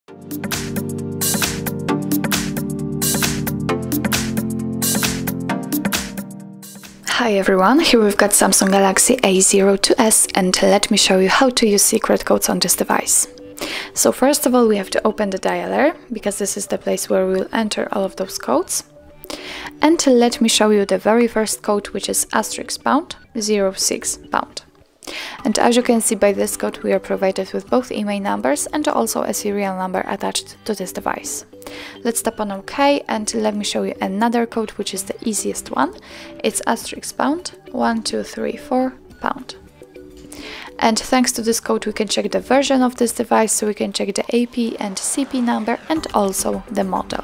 Hi everyone, here we've got Samsung Galaxy A02s and let me show you how to use secret codes on this device. So first of all we have to open the dialer, because this is the place where we will enter all of those codes. And let me show you the very first code, which is *pound 06 pound. And as you can see by this code we are provided with both IMEI numbers and also a serial number attached to this device. Let's tap on OK and let me show you another code, which is the easiest one. It's *pound 1234 pound. And thanks to this code we can check the version of this device, so we can check the AP and CP number and also the model.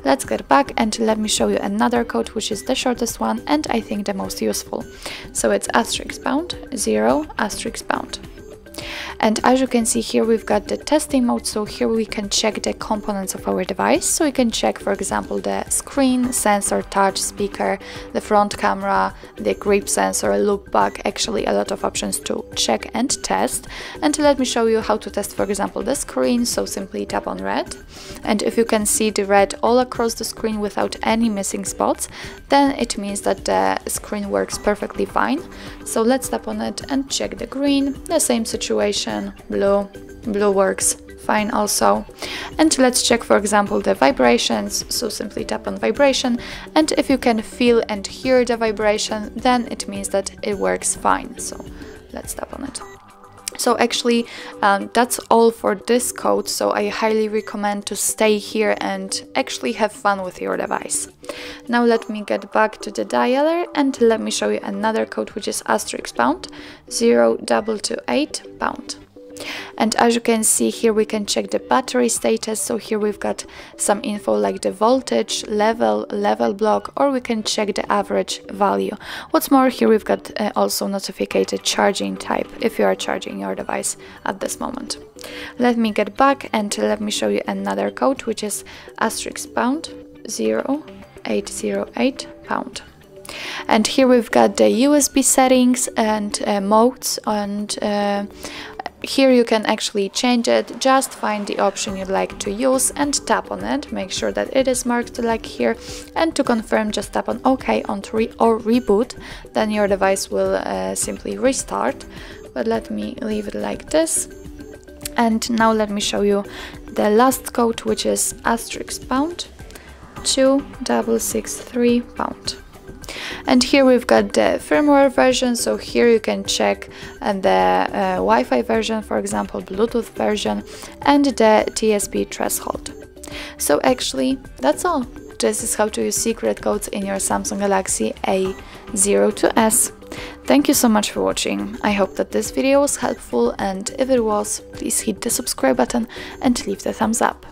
Let's get back and let me show you another code, which is the shortest one and I think the most useful. So it's *pound 0 *pound. And as you can see here we've got the testing mode, so here we can check the components of our device. So we can check, for example, the screen, sensor, touch, speaker, the front camera, the grip sensor, loop back, actually a lot of options to check and test. And let me show you how to test, for example, the screen. So simply tap on red, and if you can see the red all across the screen without any missing spots, then it means that the screen works perfectly fine. So let's tap on it and check the green, the same situation. Blue works fine also. And let's check, for example, the vibrations. So simply tap on vibration, and if you can feel and hear the vibration, then it means that it works fine. So let's tap on it. So actually that's all for this code, so I highly recommend to stay here and actually have fun with your device. Now let me get back to the dialer and let me show you another code, which is *pound 0228 pound. And as you can see here we can check the battery status. So here we've got some info like the voltage, level block, or we can check the average value. What's more, here we've got also notified charging type if you are charging your device at this moment. Let me get back and let me show you another code, which is *pound 0808 pound. And here we've got the USB settings and modes, and here you can actually change it. Just find the option you'd like to use and tap on it. Make sure that it is marked like here, and to confirm just tap on OK or reboot. Then your device will simply restart, but let me leave it like this. And now let me show you the last code, which is *pound 2663 pound. And here we've got the firmware version, so here you can check the Wi-Fi version, for example, Bluetooth version, and the TSP threshold. So actually that's all. This is how to use secret codes in your Samsung Galaxy A02s. Thank you so much for watching. I hope that this video was helpful, and if it was, please hit the subscribe button and leave the thumbs up.